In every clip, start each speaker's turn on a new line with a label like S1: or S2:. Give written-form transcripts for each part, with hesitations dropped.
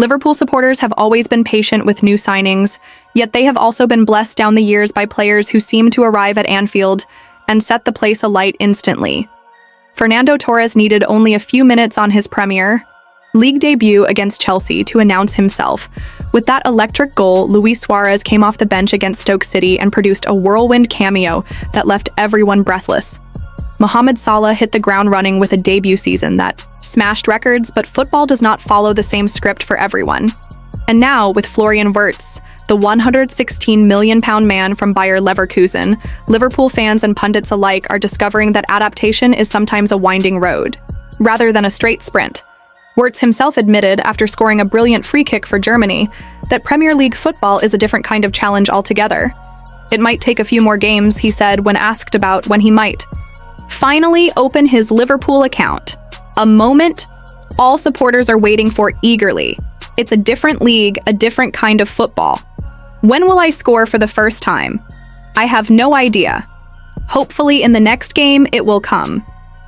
S1: Liverpool supporters have always been patient with new signings, yet they have also been blessed down the years by players who seem to arrive at Anfield and set the place alight instantly. Fernando Torres needed only a few minutes on his Premier League debut against Chelsea to announce himself. With that electric goal, Luis Suarez came off the bench against Stoke City and produced a whirlwind cameo that left everyone breathless. Mohamed Salah hit the ground running with a debut season that smashed records, but football does not follow the same script for everyone. And now, with Florian Wirtz, the £116 million man from Bayer Leverkusen, Liverpool fans and pundits alike are discovering that adaptation is sometimes a winding road, rather than a straight sprint. Wirtz himself admitted, after scoring a brilliant free kick for Germany, that Premier League football is a different kind of challenge altogether. It might take a few more games, he said when asked about when he might finally open his Liverpool account. A moment all supporters are waiting for eagerly. It's a different league, a different kind of football. When will I score for the first time? I have no idea. Hopefully in the next game it will come.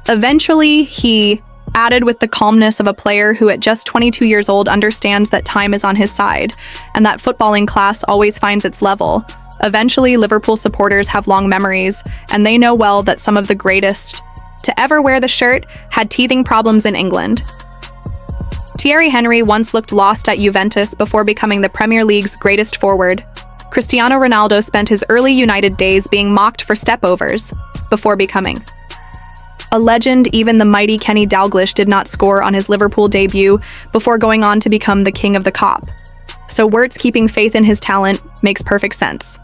S1: Eventually, he added with the calmness of a player who at just 22 years old understands that time is on his side and that footballing class always finds its level. Eventually, Liverpool supporters have long memories, and they know well that some of the greatest to ever wear the shirt had teething problems in England. Thierry Henry once looked lost at Juventus before becoming the Premier League's greatest forward. Cristiano Ronaldo spent his early United days being mocked for stepovers before becoming a legend. Even the mighty Kenny Dalglish did not score on his Liverpool debut before going on to become the king of the Kop. So Wirtz keeping faith in his talent makes perfect sense.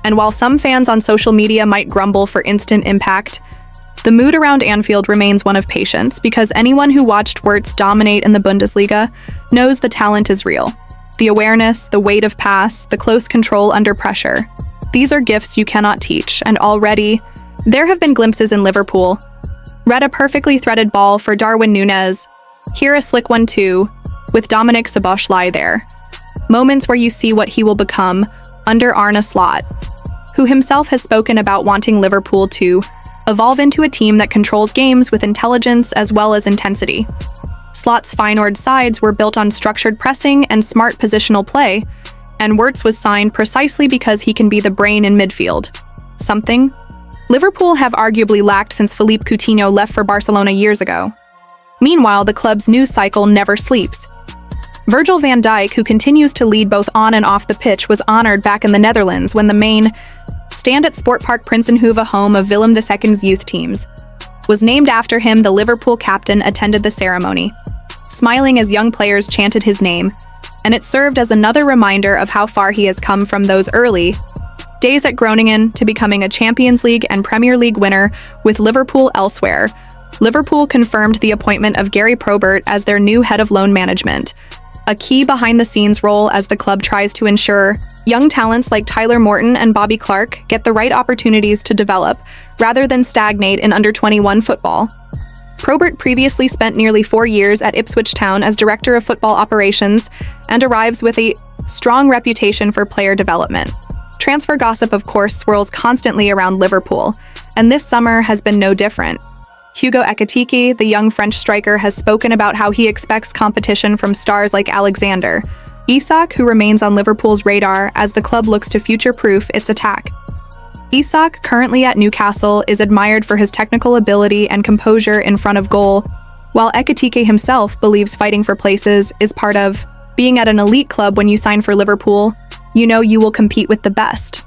S1: And while some fans on social media might grumble for instant impact, the mood around Anfield remains one of patience, because anyone who watched Wirtz dominate in the Bundesliga knows the talent is real. The awareness, the weight of pass, the close control under pressure. These are gifts you cannot teach, and already there have been glimpses in Liverpool. Read a perfectly threaded ball for Darwin Núñez. Here a slick one too, with Dominic Szoboszlai there. Moments where you see what he will become under Arne Slot, who himself has spoken about wanting Liverpool to evolve into a team that controls games with intelligence as well as intensity. Slot's Feyenoord sides were built on structured pressing and smart positional play, and Wirtz was signed precisely because he can be the brain in midfield. Something Liverpool have arguably lacked since Philippe Coutinho left for Barcelona years ago. Meanwhile, the club's news cycle never sleeps. Virgil van Dijk, who continues to lead both on and off the pitch, was honored back in the Netherlands when the main stand at Sportpark Prinsenhoeve, home of Willem II's youth teams, was named after him. The Liverpool captain attended the ceremony, smiling as young players chanted his name, and it served as another reminder of how far he has come from those early days at Groningen to becoming a Champions League and Premier League winner with Liverpool elsewhere. Liverpool confirmed the appointment of Gary Probert as their new head of loan management, a key behind-the-scenes role as the club tries to ensure young talents like Tyler Morton and Bobby Clark get the right opportunities to develop, rather than stagnate in under-21 football. Probert previously spent nearly 4 years at Ipswich Town as Director of Football Operations and arrives with a strong reputation for player development. Transfer gossip, of course, swirls constantly around Liverpool, and this summer has been no different. Hugo Ekitike, the young French striker, has spoken about how he expects competition from stars like Alexander Isak, who remains on Liverpool's radar as the club looks to future-proof its attack. Isak, currently at Newcastle, is admired for his technical ability and composure in front of goal, while Ekitike himself believes fighting for places is part of being at an elite club. When you sign for Liverpool, you know you will compete with the best.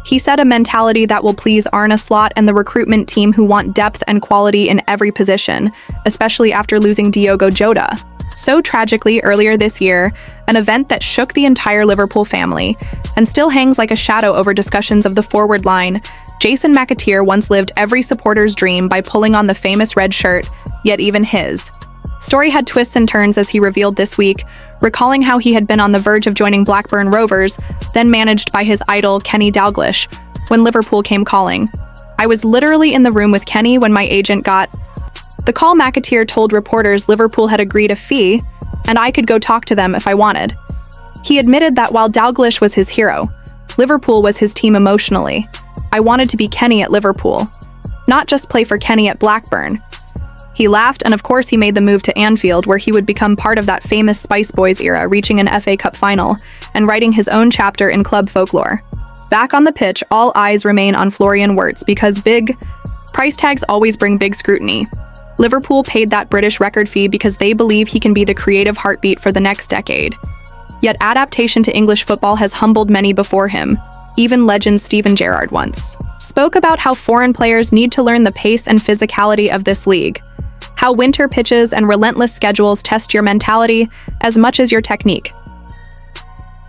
S1: He said, a mentality that will please Arne Slot and the recruitment team, who want depth and quality in every position, especially after losing Diogo Jota so tragically earlier this year, an event that shook the entire Liverpool family and still hangs like a shadow over discussions of the forward line. Jason McAteer once lived every supporter's dream by pulling on the famous red shirt, yet even his story had twists and turns as he revealed this week, recalling how he had been on the verge of joining Blackburn Rovers, then managed by his idol Kenny Dalglish, when Liverpool came calling. I was literally in the room with Kenny when my agent got the call. McAteer told reporters Liverpool had agreed a fee, and I could go talk to them if I wanted. He admitted that while Dalglish was his hero, Liverpool was his team emotionally. I wanted to be Kenny at Liverpool, not just play for Kenny at Blackburn. He laughed, and of course he made the move to Anfield, where he would become part of that famous Spice Boys era, reaching an FA Cup final and writing his own chapter in club folklore. Back on the pitch, all eyes remain on Florian Wirtz because big price tags always bring big scrutiny. Liverpool paid that British record fee because they believe he can be the creative heartbeat for the next decade. Yet adaptation to English football has humbled many before him. Even legend Steven Gerrard once spoke about how foreign players need to learn the pace and physicality of this league, how winter pitches and relentless schedules test your mentality as much as your technique.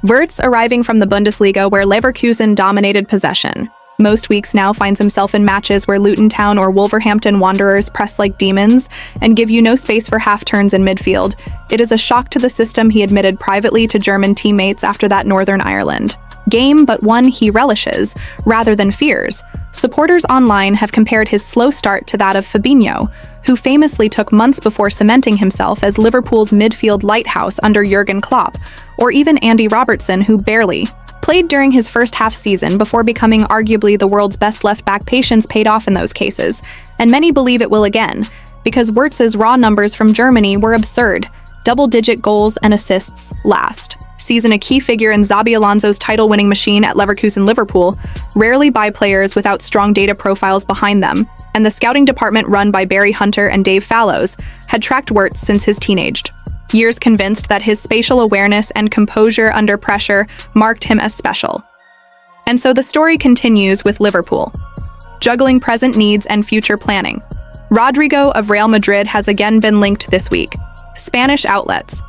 S1: Wirtz, arriving from the Bundesliga where Leverkusen dominated possession, most weeks now finds himself in matches where Luton Town or Wolverhampton Wanderers press like demons and give you no space for half-turns in midfield. It is a shock to the system, he admitted privately to German teammates after that Northern Ireland game, but one he relishes rather than fears. Supporters online have compared his slow start to that of Fabinho, who famously took months before cementing himself as Liverpool's midfield lighthouse under Jurgen Klopp, or even Andy Robertson, who barely played during his first half season before becoming arguably the world's best left-back. Patience paid off in those cases, and many believe it will again, because Wirtz's raw numbers from Germany were absurd, double-digit goals and assists last season, a key figure in Xabi Alonso's title-winning machine at Leverkusen. Liverpool rarely buy players without strong data profiles behind them, and the scouting department run by Barry Hunter and Dave Fallows had tracked Wirtz since his teenage years, convinced that his spatial awareness and composure under pressure marked him as special. And so the story continues with Liverpool, juggling present needs and future planning. Rodrigo of Real Madrid has again been linked this week. Spanish outlets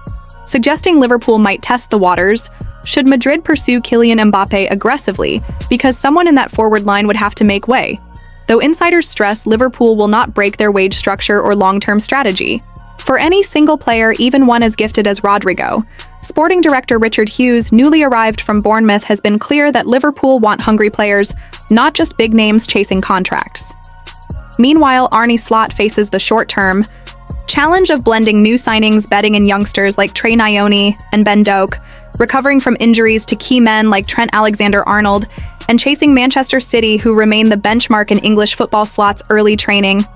S1: suggesting Liverpool might test the waters. Should Madrid pursue Kylian Mbappe aggressively, because someone in that forward line would have to make way? Though insiders stress Liverpool will not break their wage structure or long-term strategy for any single player, even one as gifted as Rodrigo. Sporting director Richard Hughes, newly arrived from Bournemouth, has been clear that Liverpool want hungry players, not just big names chasing contracts. Meanwhile, Arne Slot faces the short-term challenge of blending new signings, betting in youngsters like Trey Nyoni and Ben Doak, recovering from injuries to key men like Trent Alexander-Arnold, and chasing Manchester City, who remain the benchmark in English football. Slot's early training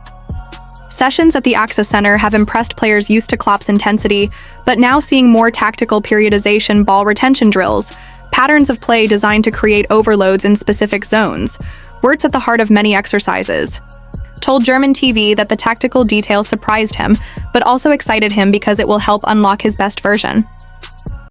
S1: sessions at the AXA Center have impressed players used to Klopp's intensity, but now seeing more tactical periodization, ball retention drills, patterns of play designed to create overloads in specific zones. Wirtz, at the heart of many exercises, told German TV that the tactical details surprised him, but also excited him because it will help unlock his best version.